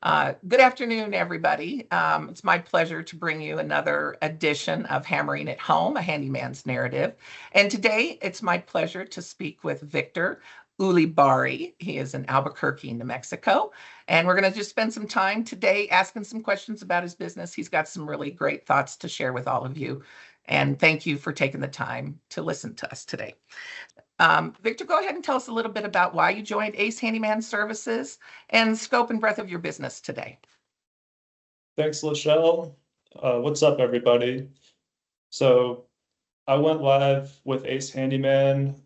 Good afternoon, everybody. It's my pleasure to bring you another edition of Hammering It Home, a handyman's narrative. And today it's my pleasure to speak with Victor Ulibarri. He is in Albuquerque, New Mexico. And we're going to just spend some time today asking some questions about his business. He's got some really great thoughts to share with all of you. And thank you for taking the time to listen to us today. Victor, go ahead and tell us a little bit about why you joined Ace Handyman Services and scope and breadth of your business today. Thanks, Lachelle. What's up, everybody? So I went live with Ace Handyman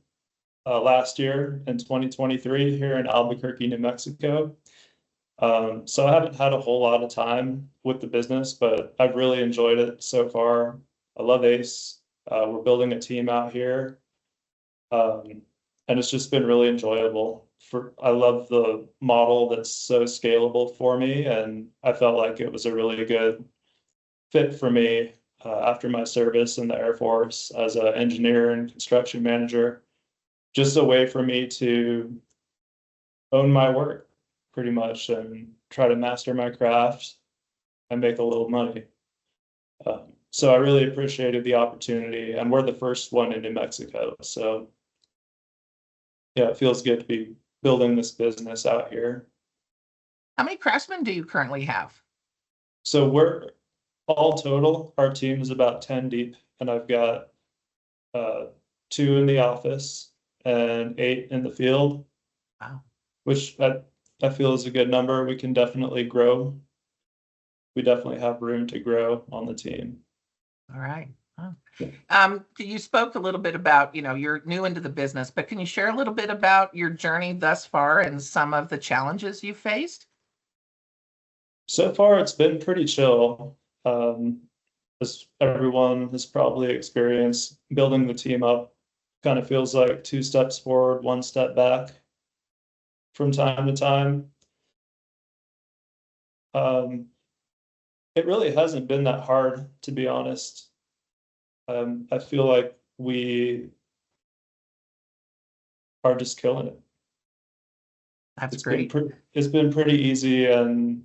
last year in 2023 here in Albuquerque, New Mexico. So I haven't had a whole lot of time with the business, but I've really enjoyed it so far. I love Ace. We're building a team out here. And it's just been really enjoyable. I love the model that's so scalable for me, and I felt like it was a really good fit for me after my service in the Air Force as an engineer and construction manager. Just a way for me to own my work pretty much and try to master my craft and make a little money. So I really appreciated the opportunity, and we're the first one in New Mexico. So yeah, it feels good to be building this business out here. How many craftsmen do you currently have? So we're all total, our team is about 10 deep, and I've got 2 in the office and 8 in the field. Wow. Which I feel is a good number. We can definitely grow. We definitely have room to grow on the team. All right. You spoke a little bit about, you're new into the business, but can you share a little bit about your journey thus far and some of the challenges you faced? So far, it's been pretty chill. As everyone has probably experienced, building the team up kind of feels like 2 steps forward, 1 step back from time to time. It really hasn't been that hard, to be honest. I feel like we are just killing it. That's great. It's been pretty easy, and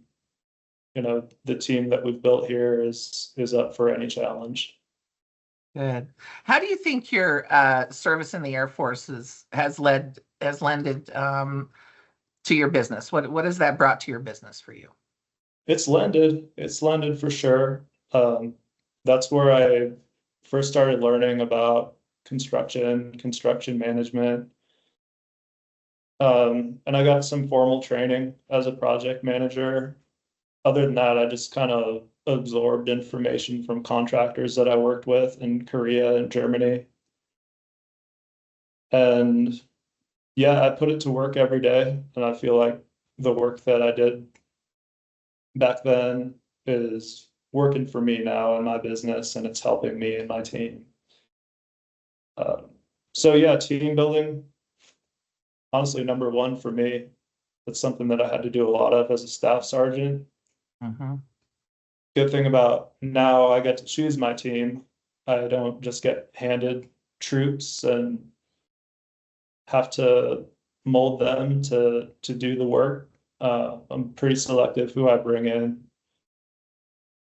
the team that we've built here is up for any challenge. Good. How do you think your service in the Air Force has lended to your business? What has that brought to your business for you? It's lended for sure. That's where I first started learning about construction management. And I got some formal training as a project manager. Other than that, I just kind of absorbed information from contractors that I worked with in Korea and Germany. And yeah, I put it to work every day, and I feel like the work that I did back then is working for me now in my business, and it's helping me and my team. So yeah, team building, honestly, number one for me. That's something that I had to do a lot of as a staff sergeant. Mm-hmm. Good thing about now, I get to choose my team. I don't just get handed troops and have to mold them to do the work. I'm pretty selective who I bring in.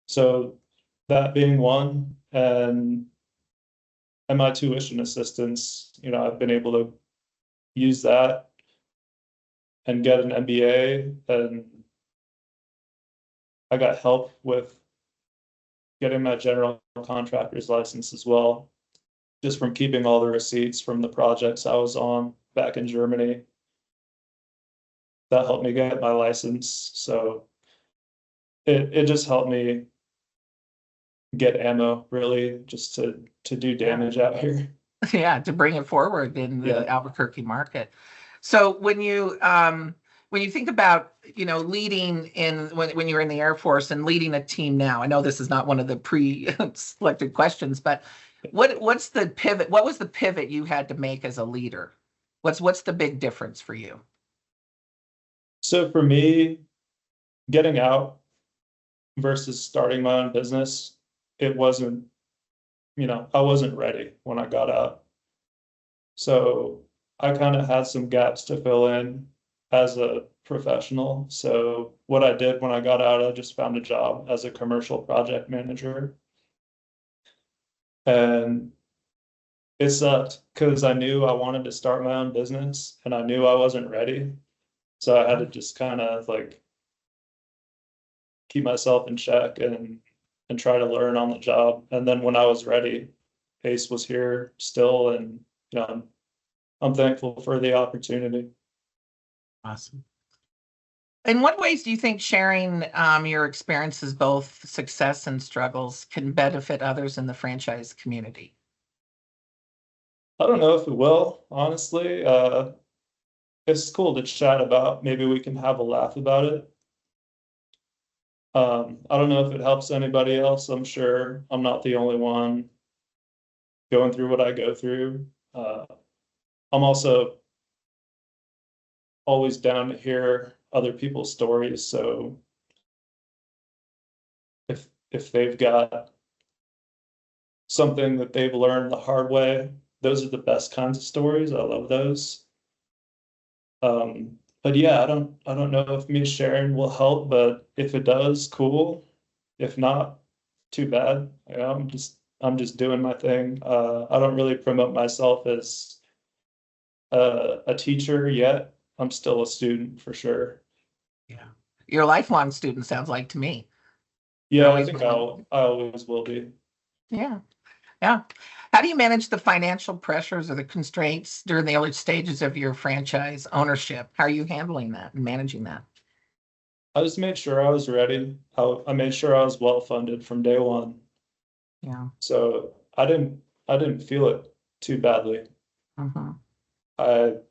So that being one, and my tuition assistance, I've been able to use that and get an MBA, and I got help with getting my general contractor's license as well, just from keeping all the receipts from the projects I was on back in Germany. That helped me get my license. So it just helped me get ammo, really, just to do damage out here. Yeah, to bring it forward in the Albuquerque market. So when you think about leading when you're in the Air Force and leading a team now, I know this is not one of the pre-selected questions, but what's the pivot? What was the pivot you had to make as a leader? What's the big difference for you? So for me, getting out versus starting my own business, it wasn't, I wasn't ready when I got out. So I kind of had some gaps to fill in. as a professional. So what I did when I got out, I just found a job as a commercial project manager. And it sucked because I knew I wanted to start my own business and I knew I wasn't ready. So I had to just kind of like keep myself in check and try to learn on the job. And then when I was ready, Ace was here still, and I'm thankful for the opportunity. Awesome. In what ways do you think sharing your experiences, both success and struggles, can benefit others in the franchise community? I don't know if it will, honestly. It's cool to chat about. Maybe we can have a laugh about it. I don't know if it helps anybody else. I'm sure I'm not the only one going through what I go through. I'm also always down to hear other people's stories. So if they've got something that they've learned the hard way, those are the best kinds of stories. I love those. But yeah, I don't know if me sharing will help, but if it does, cool. If not, too bad. I'm just doing my thing. I don't really promote myself as a teacher yet. I'm still a student for sure. Yeah. You're a lifelong student, sounds like to me. You're Yeah, I always think willing. I always will be. Yeah. Yeah. How do you manage the financial pressures or the constraints during the early stages of your franchise ownership? How are you handling that and managing that? I just made sure I was ready. I made sure I was well funded from day one. Yeah. So I didn't feel it too badly. Hmm. I've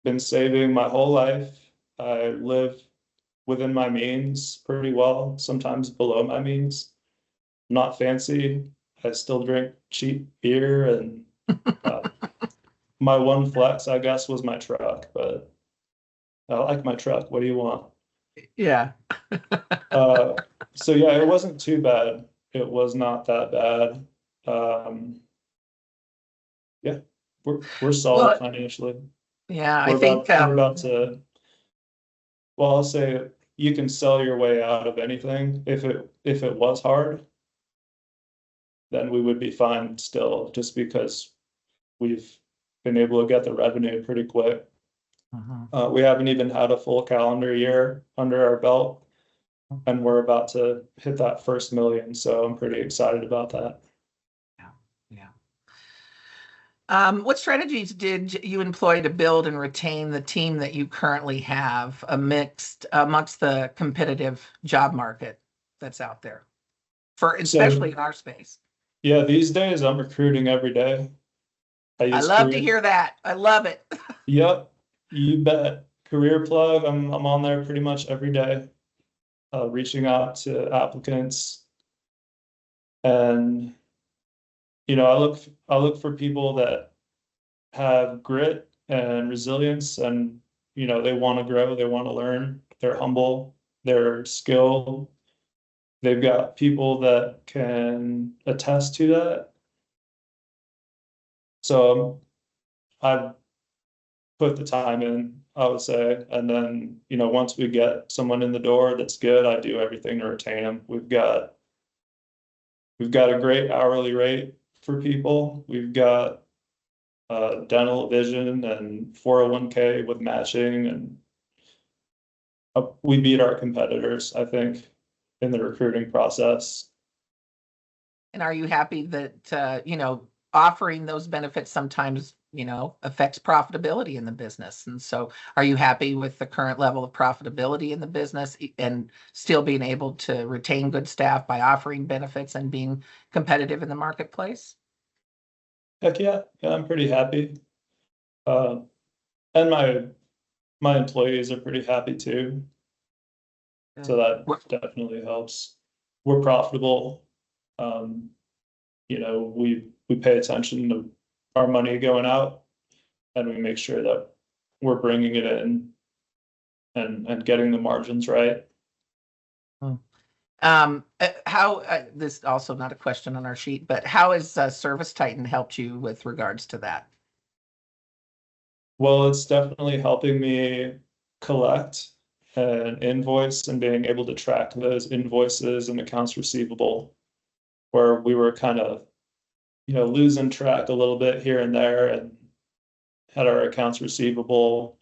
been saving my whole life. I live within my means pretty well, sometimes below my means. Not fancy. I still drink cheap beer, and uh, my one flex, I guess, was my truck, but I like my truck. What do you want? Yeah. Uh, so yeah, it wasn't too bad. It was not that bad. Um, yeah, we're solid Well, financially. yeah, I We're think about we're about to, well, I'll say you can sell your way out of anything. If it was hard, then we would be fine still, just because we've been able to get the revenue pretty quick. mhm. We haven't even had a full calendar year under our belt, and we're about to hit that first million, so I'm pretty excited about that. Yeah. Yeah. What strategies did you employ to build and retain the team that you currently have amongst the competitive job market that's out there for especially So in our space? yeah, these days I'm recruiting every day. I I use love to career. hear that. I love it. Yep, you bet. Career plug. I'm on there pretty much every day, reaching out to applicants, and I look for people that have grit and resilience, and they want to grow, they want to learn, they're humble, they're skilled, they've got people that can attest to that. So I've put the time in, I would say, and then once we get someone in the door that's good, I do everything to retain them. We've got a great hourly rate for people. We've got dental, vision, and 401k with matching, and we beat our competitors, I think, in the recruiting process. And are you happy that, offering those benefits sometimes, affects profitability in the business? And so are you happy with the current level of profitability in the business and still being able to retain good staff by offering benefits and being competitive in the marketplace? Heck yeah, yeah, I'm pretty happy. Uh, and my employees are pretty happy too. So Good. that definitely helps. We're profitable. Um, we pay attention to our money going out, and we make sure that we're bringing it in and getting the margins right. This also not a question on our sheet, but how has Service Titan helped you with regards to that? Well, it's definitely helping me collect an invoice and being able to track those invoices and accounts receivable, where we were kind of, losing track a little bit here and there, and had our accounts receivable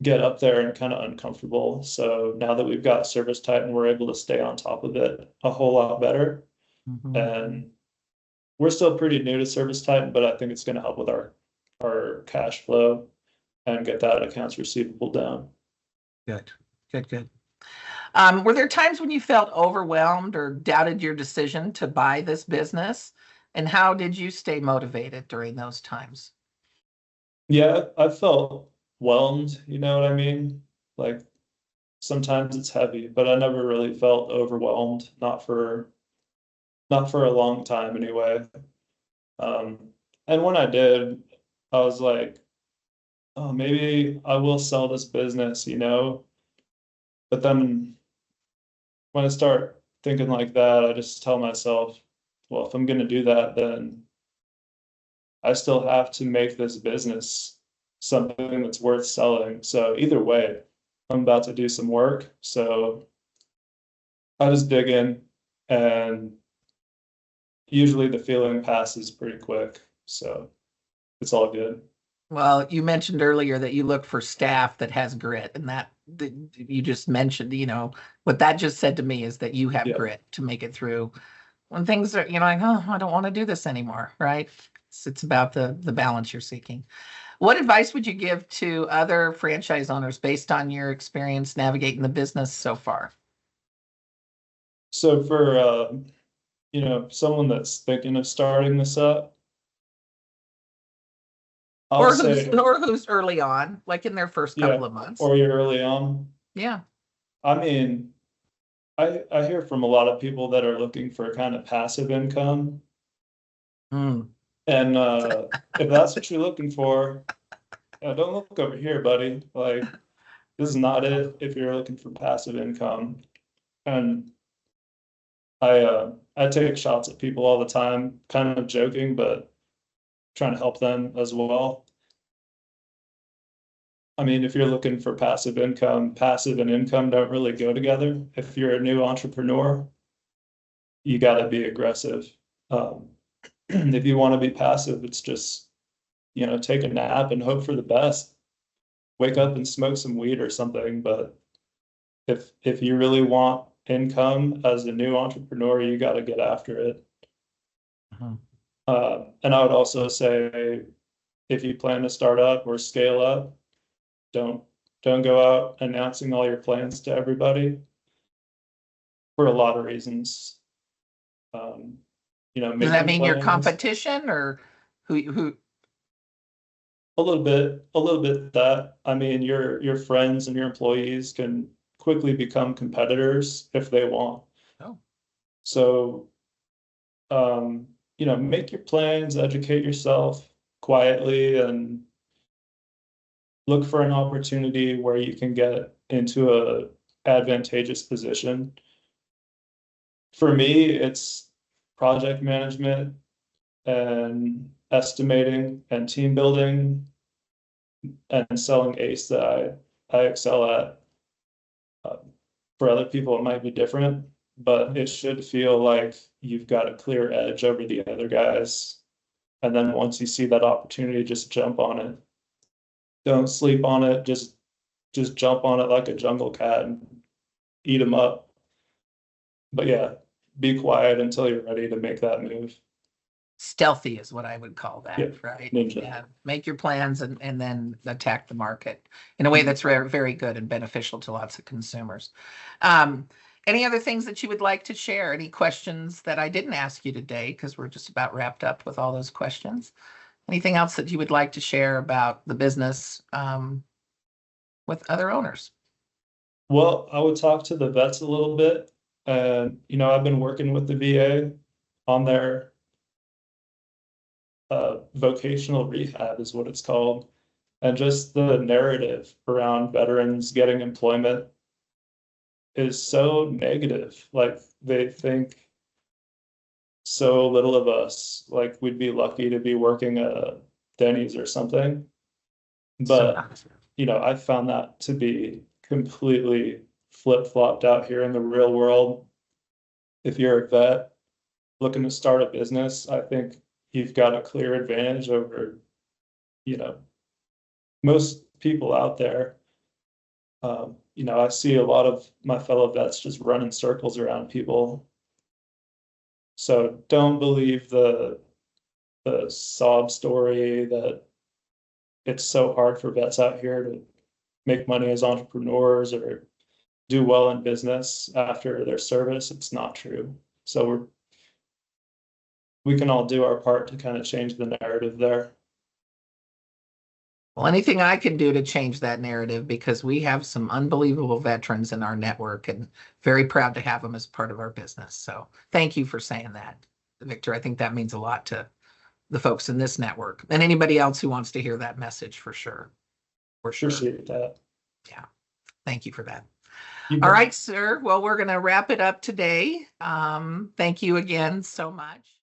get up there and kind of uncomfortable. So now that we've got Service Titan, we're able to stay on top of it a whole lot better. And we're still pretty new to Service Titan, but I think it's going to help with our cash flow and get that accounts receivable down. Good, good, good. Were there times when you felt overwhelmed or doubted your decision to buy this business? And how did you stay motivated during those times? Yeah, I felt whelmed, you know what I mean? Like sometimes it's heavy, but I never really felt overwhelmed, not for a long time anyway. And when I did, I was like, oh, maybe I will sell this business, But then when I start thinking like that, I just tell myself, well, if I'm going to do that, then I still have to make this business something that's worth selling. So either way, I'm about to do some work. So I just dig in, and usually the feeling passes pretty quick. So it's all good. Well, you mentioned earlier that you look for staff that has grit, and that you just mentioned, what that just said to me is that you have grit to make it through when things are, like, oh, I don't want to do this anymore, right? It's about the balance you're seeking. What advice would you give to other franchise owners based on your experience navigating the business so far? So for someone that's thinking of starting this up, Or who's early on, like in their first couple of months. Or you're early on. Yeah. I mean, I hear from a lot of people that are looking for kind of passive income. And if that's what you're looking for, don't look over here, buddy. Like, this is not it if you're looking for passive income. And I take shots at people all the time, kind of joking, but trying to help them as well. I mean, if you're looking for passive income, passive and income don't really go together. If you're a new entrepreneur, you got to be aggressive. If you want to be passive, it's just, take a nap and hope for the best. Wake up and smoke some weed or something. But if you really want income as a new entrepreneur, you got to get after it. And I would also say, if you plan to start up or scale up, don't go out announcing all your plans to everybody for a lot of reasons. Does that mean your competition, or who? A little bit that. I mean, your friends and your employees can quickly become competitors if they want. Oh. So, make your plans, educate yourself quietly, and look for an opportunity where you can get into a advantageous position. For me, it's project management and estimating and team building and selling Ace that I excel at. For other people, it might be different, but it should feel like you've got a clear edge over the other guys. And then once you see that opportunity, just jump on it. Don't sleep on it. Just jump on it like a jungle cat and eat them up. But yeah, be quiet until you're ready to make that move. Stealthy is what I would call that, right? Ninja. Yeah. Make your plans and then attack the market in a way that's very good and beneficial to lots of consumers. Any other things that you would like to share? Any questions that I didn't ask you today, because we're just about wrapped up with all those questions? Anything else that you would like to share about the business with other owners? Well, I would talk to the vets a little bit. And, I've been working with the VA on their vocational rehab is what it's called. And just the narrative around veterans getting employment is so negative. Like, they think so little of us, like we'd be lucky to be working at a Denny's or something. So But, I found that to be completely flip-flopped out here in the real world. If you're a vet looking to start a business, I think you've got a clear advantage over, you know, most people out there. I see a lot of my fellow vets just running circles around people. So don't believe the sob story that it's so hard for vets out here to make money as entrepreneurs or do well in business after their service. It's not true. So we can all do our part to kind of change the narrative there. well, anything I can do to change that narrative, because we have some unbelievable veterans in our network and very proud to have them as part of our business. So thank you for saying that, Victor. I think that means a lot to the folks in this network and anybody else who wants to hear that message for sure. For sure. Appreciate that. Yeah. Thank you for that. You All bet. right, sir. Well, we're going to wrap it up today. Thank you again so much.